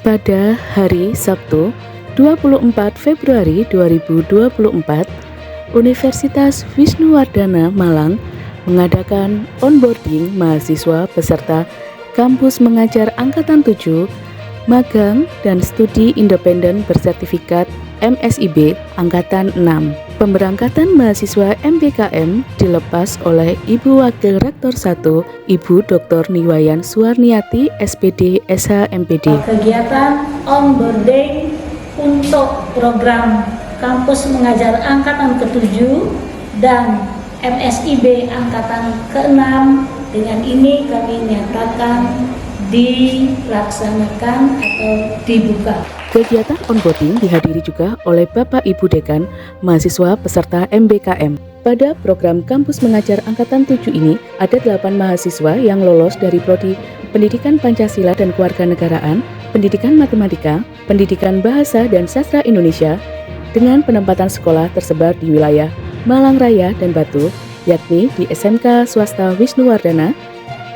Pada hari Sabtu, 24 Februari 2024, Universitas Wisnuwardana Malang mengadakan onboarding mahasiswa peserta Kampus Mengajar Angkatan 7, Magang dan Studi Independen Bersertifikat MSIB Angkatan 6. Pemberangkatan mahasiswa MBKM dilepas oleh Ibu Wakil Rektor 1, Ibu Dr. Niwayan Suwarniati, SPD, SH, MPD. Kegiatan onboarding untuk program Kampus Mengajar Angkatan ke-7 dan MSIB Angkatan ke-6 dengan ini kami nyatakan dilaksanakan atau dibuka. Kegiatan onboarding dihadiri juga oleh Bapak Ibu Dekan, mahasiswa peserta MBKM. Pada program Kampus Mengajar Angkatan 7 ini, ada 8 mahasiswa yang lolos dari Prodi Pendidikan Pancasila dan Kewarganegaraan, Pendidikan Matematika, Pendidikan Bahasa dan Sastra Indonesia, dengan penempatan sekolah tersebar di wilayah Malang Raya dan Batu, yakni di SMK Swasta Wisnuwardana,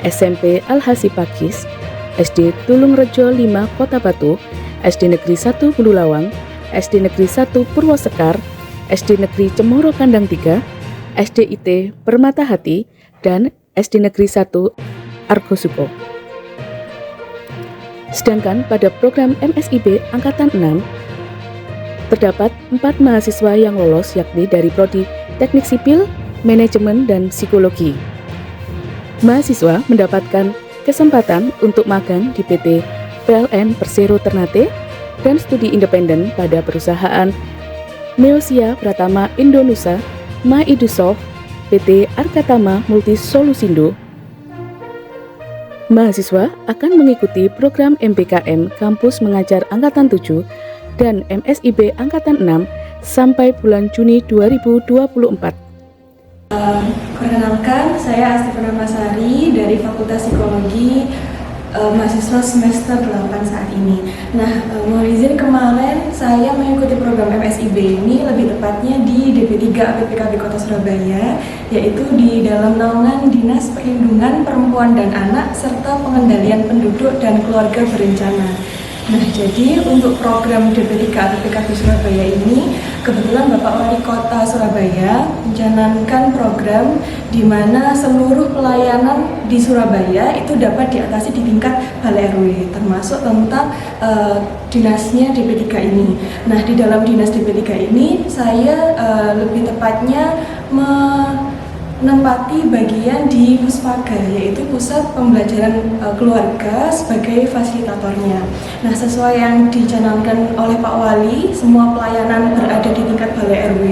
SMP Al-Hasi Pakis, SD Tulungrejo 5 Kota Batu, SD Negeri 1 Bululawang, SD Negeri 1 Purwosekar, SD Negeri Cemoro Kandang 3, SDIT Permata Hati, dan SD Negeri 1 Argosuko. Sedangkan pada program MSIB Angkatan 6, terdapat 4 mahasiswa yang lolos, yakni dari Prodi Teknik Sipil, Manajemen, dan Psikologi. Mahasiswa mendapatkan kesempatan untuk magang di PT PLN Persero Ternate dan studi independen pada perusahaan Neosia Pratama Indonesia, Maidusoft, PT Arkatama Multisolusindo. Mahasiswa akan mengikuti program MBKM Kampus Mengajar Angkatan 7 dan MSIB Angkatan 6 sampai bulan Juni 2024. Perkenalkan, saya Asti Purnamasari dari Fakultas Psikologi, mahasiswa semester 8 saat ini. Nah, mohon izin, kemarin saya mengikuti program MSIB ini, lebih tepatnya di DP3 APPKB Kota Surabaya, yaitu di dalam naungan Dinas Perlindungan Perempuan dan Anak serta Pengendalian Penduduk dan Keluarga Berencana. Nah, jadi untuk program DP3 APPKB Surabaya ini, kebetulan Bapak Wali Kota Surabaya mencanangkan program di mana seluruh pelayanan di Surabaya itu dapat diatasi di tingkat Balai RW, termasuk tentang dinasnya DP3 ini. Nah, di dalam dinas DP3 ini, saya lebih tepatnya menempati bagian di Puspaga, yaitu Pusat Pembelajaran Keluarga, sebagai fasilitatornya. Nah, sesuai yang dicanangkan oleh Pak Wali, semua pelayanan berada di tingkat Balai RW.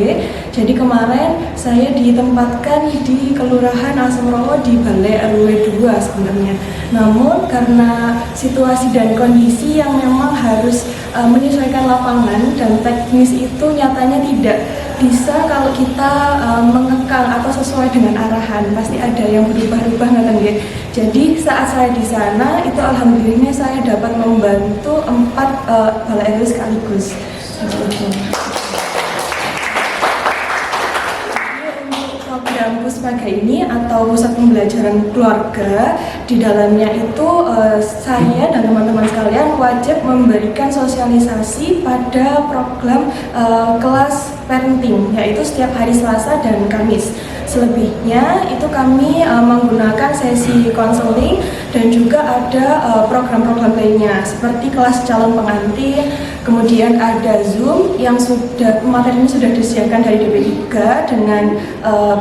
Jadi kemarin saya ditempatkan di Kelurahan Asemrowo di Balai RW 2 sebenarnya. Namun karena situasi dan kondisi yang memang harus menyesuaikan lapangan dan teknis itu nyatanya tidak bisa kalau kita mengekang atau sesuai dengan arahan, pasti ada yang berubah-ubah nggak ya. Jadi saat saya di sana itu alhamdulillahnya saya dapat membantu 4 balai RW sekaligus. Program Puspaga ini atau Pusat Pembelajaran Keluarga, di dalamnya itu saya dan teman-teman sekalian wajib memberikan sosialisasi pada program kelas parenting, yaitu setiap hari Selasa dan Kamis. Selebihnya itu kami menggunakan sesi konseling dan juga ada program-program lainnya seperti kelas calon pengantin, kemudian ada Zoom yang sudah materinya sudah disediakan dari DP3 dengan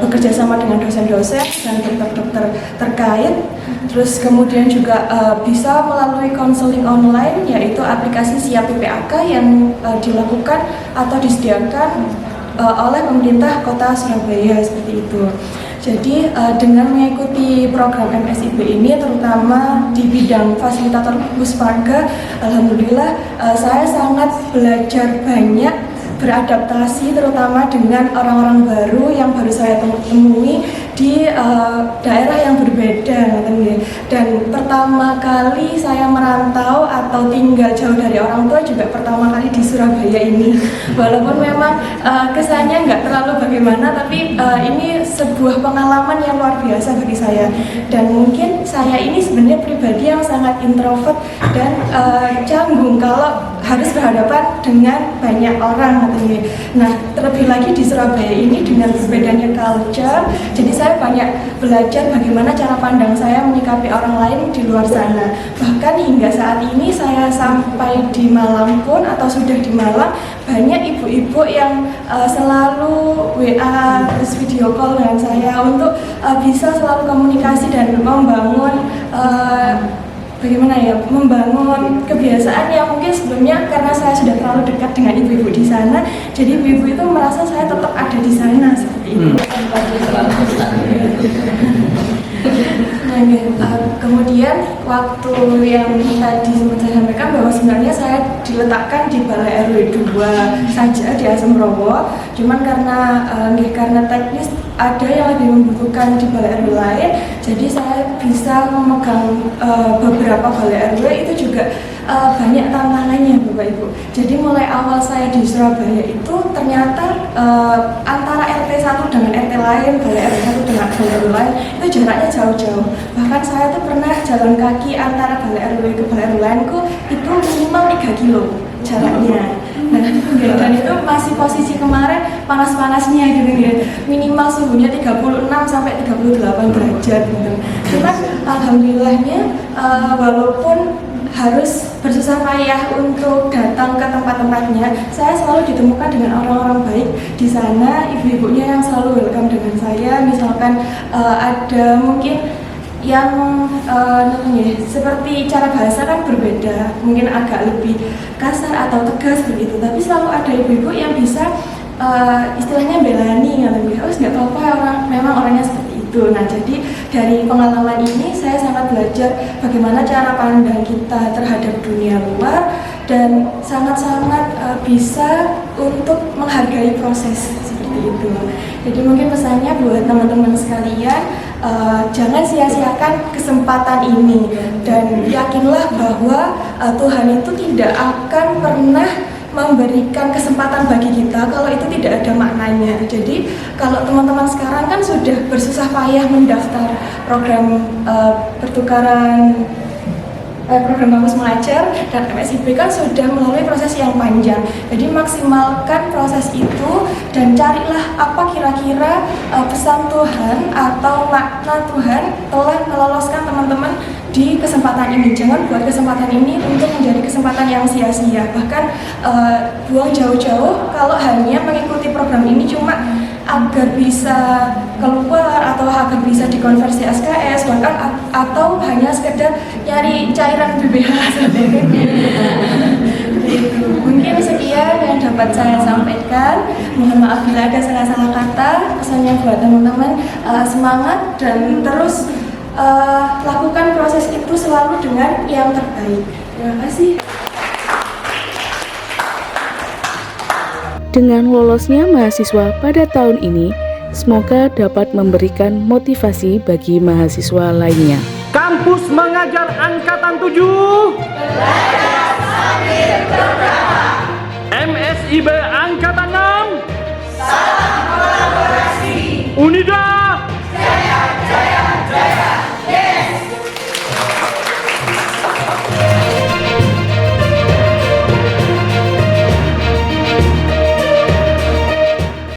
bekerja sama dengan dosen-dosen dan dokter-dokter terkait. Terus kemudian juga bisa melalui konseling online, yaitu aplikasi Siap PPAK yang dilakukan atau disediakan oleh pemerintah Kota Surabaya, seperti itu. Jadi dengan mengikuti program MSIB ini, terutama di bidang fasilitator Puspaga, alhamdulillah saya sangat belajar banyak, beradaptasi terutama dengan orang-orang baru yang baru saya temui di daerah yang berbeda. Dan pertama kali saya merantau atau tinggal jauh dari orang tua juga pertama kali di Surabaya ini. Walaupun memang kesannya nggak terlalu bagaimana, tapi ini sebuah pengalaman yang luar biasa bagi saya. Dan mungkin saya ini sebenarnya pribadi yang sangat introvert dan canggung kalau harus berhadapan dengan banyak orang katanya. Nah, terlebih lagi di Surabaya ini dengan berbedanya culture, jadi saya banyak belajar bagaimana cara pandang saya menyikapi orang lain di luar sana. Bahkan hingga saat ini saya sampai di Malang pun atau sudah di Malang, banyak ibu-ibu yang selalu WA terus video call dengan saya untuk bisa selalu komunikasi dan membangun membangun kebiasaan yang mungkin sebelumnya karena saya sudah terlalu dekat dengan ibu-ibu di sana, jadi ibu-ibu itu merasa saya tetap ada di sana seperti itu. Kemudian waktu yang tadi sempat saya sampaikan bahwa sebenarnya saya diletakkan di Balai RW 2 saja di Asemrowo, cuman karena teknis ada yang lebih membutuhkan di Balai RW lain, jadi saya bisa memegang beberapa Balai RW. Itu juga banyak tantangannya Bapak Ibu. Jadi mulai awal saya di Surabaya itu ternyata antara RT 1 dengan RT lain, Balai RW 1 dengan Balai RW lain itu jaraknya jauh-jauh. Bahkan saya tuh pernah jalan kaki antara Balai RW ke Balai RW lainku itu minimal 3 kilo jaraknya. Nah, dan itu masih posisi kemarin panas-panasnya gitu ya. Minimal suhunya 36 sampai 38 derajat gitu. Cuma alhamdulillahnya walaupun harus bersusah payah untuk datang ke tempat-tempatnya, saya selalu ditemukan dengan orang-orang baik di sana, ibu-ibunya yang selalu welcome dengan saya. Misalkan ada mungkin yang seperti cara bahasa kan berbeda, mungkin agak lebih kasar atau tegas begitu, tapi selalu ada ibu-ibu yang bisa istilahnya belani, nggak apa-apa, memang orangnya seperti itu. Nah, jadi dari pengalaman ini saya sangat belajar bagaimana cara pandang kita terhadap dunia luar dan sangat-sangat bisa untuk menghargai proses seperti itu. Jadi mungkin pesannya buat teman-teman sekalian, jangan sia-siakan kesempatan ini dan yakinlah bahwa Tuhan itu tidak akan pernah memberikan kesempatan bagi kita kalau itu tidak ada maknanya. Jadi kalau teman-teman sekarang kan sudah bersusah payah mendaftar program pertukaran program Kampus Mengajar dan MSIB kan sudah melalui proses yang panjang. Jadi maksimalkan proses itu dan carilah apa kira-kira pesan Tuhan atau makna Tuhan telah meloloskan teman-teman di kesempatan ini. Jangan buat kesempatan ini untuk menjadi kesempatan yang sia-sia. Bahkan buang jauh-jauh kalau hanya mengikuti program ini cuma agar bisa keluar atau agar bisa dikonversi SKS, bahkan atau hanya sekedar nyari cairan BBH saja. Mungkin sekian yang dapat saya sampaikan. Mohon maaf bila ada salah-salah kata. Pesannya buat teman-teman, semangat dan terus lakukan proses itu selalu dengan yang terbaik. Terima kasih. Dengan lolosnya mahasiswa pada tahun ini, semoga dapat memberikan motivasi bagi mahasiswa lainnya. Kampus Mengajar Angkatan 7 belajar sambil berprama. MSIB Angkatan 6 salam